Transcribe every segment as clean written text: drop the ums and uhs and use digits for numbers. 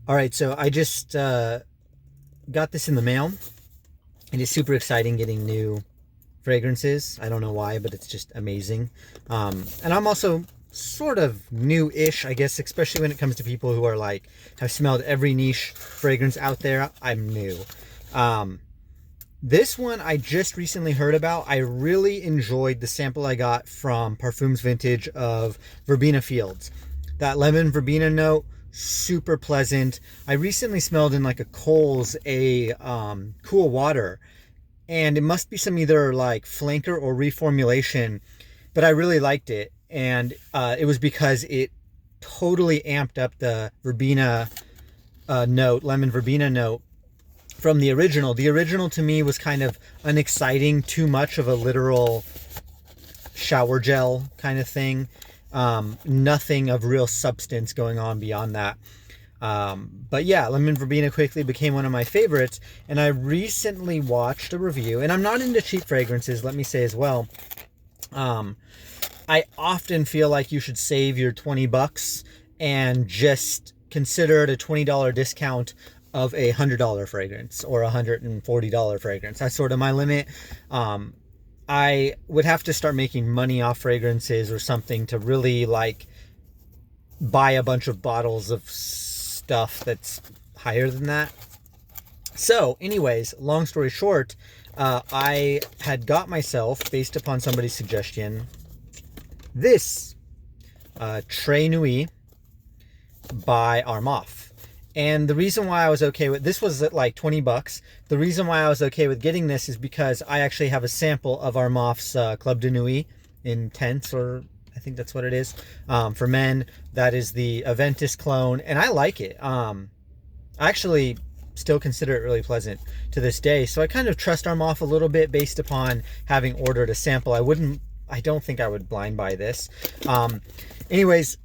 All right, so I just got this in the mail. It is super exciting getting new fragrances. I don't know why, but it's just amazing. And I'm also sort of new-ish, I guess, especially when it comes to people who are like, have smelled every niche fragrance out there. I'm new. Um, this one I just recently heard about. I really enjoyed the sample I got from Parfums Vintage of Verbena Fields. That lemon verbena note, super pleasant. I recently smelled in like a Kohl's a cool water, and it must be some either like flanker or reformulation, but I really liked it. And it was because it totally amped up the verbena note, lemon verbena note from the original. The original to me was kind of unexciting, too much of a literal shower gel kind of thing. Nothing of real substance going on beyond that. But yeah, lemon verbena quickly became one of my favorites. And I recently watched a review, and I'm not into cheap fragrances, let me say as well. I often feel like you should save your 20 bucks and just consider it a $20 discount of a $100 fragrance or a $140 fragrance. That's sort of my limit. I would have to start making money off fragrances or something to really like buy a bunch of bottles of stuff that's higher than that. So anyways, long story short, I had got myself, based upon somebody's suggestion, this Très Nuit by Armaf. And the reason why I was okay with this was at like 20 bucks. The reason why I was okay with getting this is because I actually have a sample of Armaf's Club de Nuit Intense, or I think that's what it is, for men. That is the Aventus clone, and I like it. I actually still consider it really pleasant to this day. So I kind of trust Armaf a little bit based upon having ordered a sample. I don't think I would blind buy this. Anyways,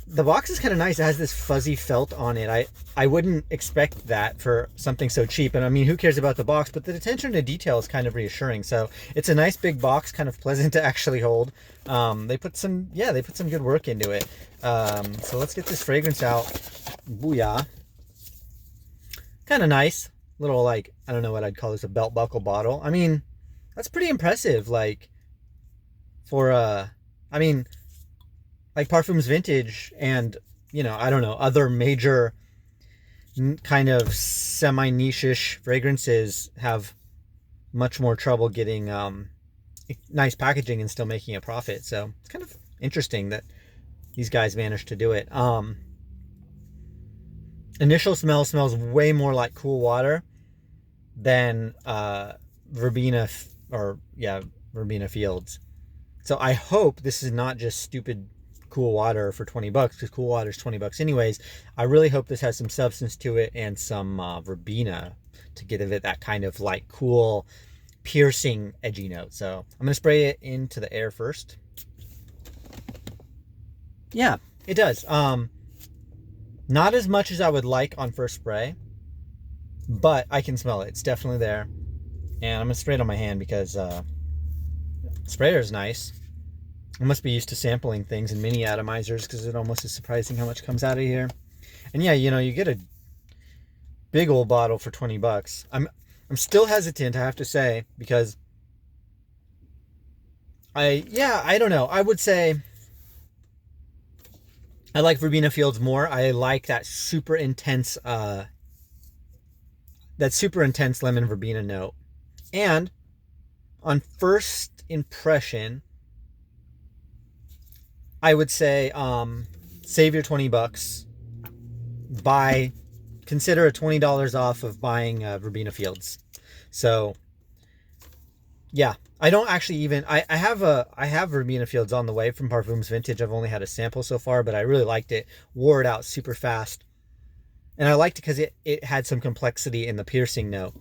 the box is kind of nice. It has this fuzzy felt on it. I wouldn't expect that for something so cheap. And I mean, who cares about the box? But the attention to detail is kind of reassuring. So it's a nice big box, kind of pleasant to actually hold. They put some good work into it. So let's get this fragrance out. Booyah. Kind of nice. Little, like, I don't know what I'd call this, a belt buckle bottle. I mean, that's pretty impressive. Like, for, I mean, like Parfums Vintage and, you know, I don't know, other major kind of semi-niche-ish fragrances have much more trouble getting nice packaging and still making a profit. So it's kind of interesting that these guys managed to do it. Initial smell smells way more like cool water than Verbena Fields. So I hope this is not just stupid cool water for 20 bucks, because cool water is 20 bucks anyways. I really hope this has some substance to it and some verbena to give it that kind of like cool, piercing, edgy note. So I'm gonna spray it into the air first. Yeah, it does. Not as much as I would like on first spray, but I can smell it. It's definitely there. And I'm gonna spray it on my hand because sprayer is nice. I must be used to sampling things in mini atomizers, because it almost is surprising how much comes out of here. And yeah, you know, you get a big old bottle for 20 bucks. I'm still hesitant, I have to say, because I don't know. I would say I like Verbena Fields more. I like that super intense lemon verbena note. And on first impression, I would say save your 20 bucks. Consider a $20 off of buying Verbena Fields. So yeah, I don't actually even, I have Verbena Fields on the way from Parfums Vintage. I've only had a sample so far, but I really liked it. Wore it out super fast. And I liked it because it had some complexity in the piercing note.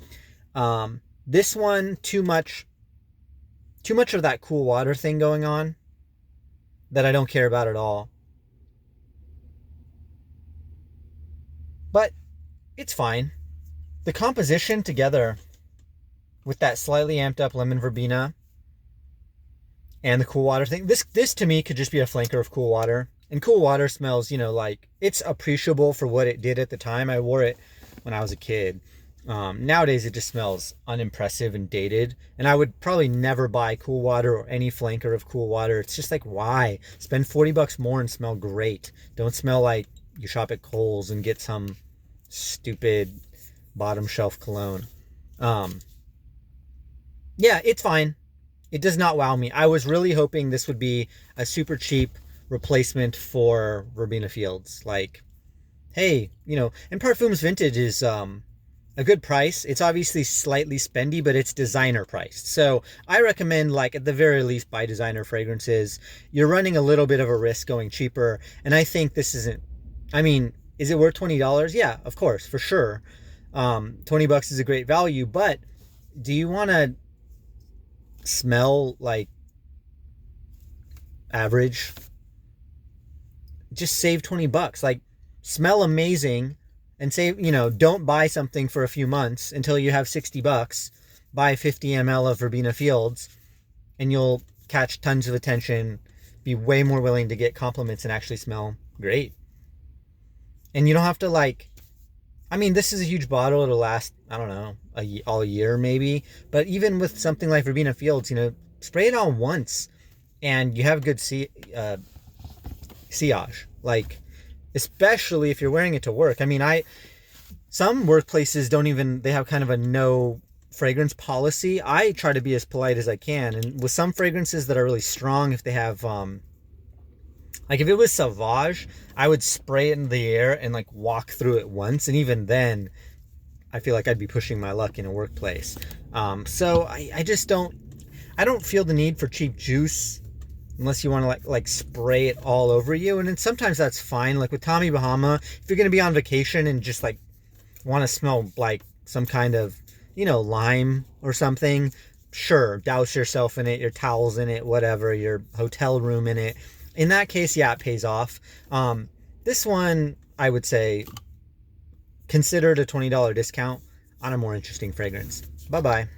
This one, too much of that cool water thing going on that I don't care about at all. But it's fine. The composition together with that slightly amped up lemon verbena and the cool water thing, this to me could just be a flanker of cool water. And Cool Water smells, like it's appreciable for what it did at the time. I wore it when I was a kid. Nowadays, it just smells unimpressive and dated. And I would probably never buy Cool Water or any flanker of Cool Water. It's just like, why? Spend 40 bucks more and smell great. Don't smell like you shop at Kohl's and get some stupid bottom shelf cologne. Yeah, it's fine. It does not wow me. I was really hoping this would be a super cheap replacement for Verbena Fields. Like, hey, and Parfums Vintage is a good price. It's obviously slightly spendy, but it's designer priced. So I recommend, like, at the very least, buy designer fragrances. You're running a little bit of a risk going cheaper, and I think this isn't. I mean, is it worth $20? Yeah, of course, for sure. 20 bucks is a great value, but do you want to smell like average? Just save 20 bucks. Like, smell amazing and say, don't buy something for a few months until you have 60 bucks. Buy 50 ml of Verbena Fields and you'll catch tons of attention, be way more willing to get compliments and actually smell great. And you don't have to this is a huge bottle. It'll last, I don't know, all year maybe. But even with something like Verbena Fields, spray it on once and you have good sillage. Like, especially if you're wearing it to work. I mean, some workplaces they have kind of a no fragrance policy. I try to be as polite as I can. And with some fragrances that are really strong, if they have, if it was Sauvage, I would spray it in the air and walk through it once. And even then, I feel like I'd be pushing my luck in a workplace. So I just don't feel the need for cheap juice unless you want to spray it all over you. And then sometimes that's fine. Like with Tommy Bahama, if you're going to be on vacation and just want to smell like some kind of, lime or something, sure, douse yourself in it, your towels in it, whatever, your hotel room in it. In that case, yeah, it pays off. This one, I would say, consider it a $20 discount on a more interesting fragrance. Bye-bye.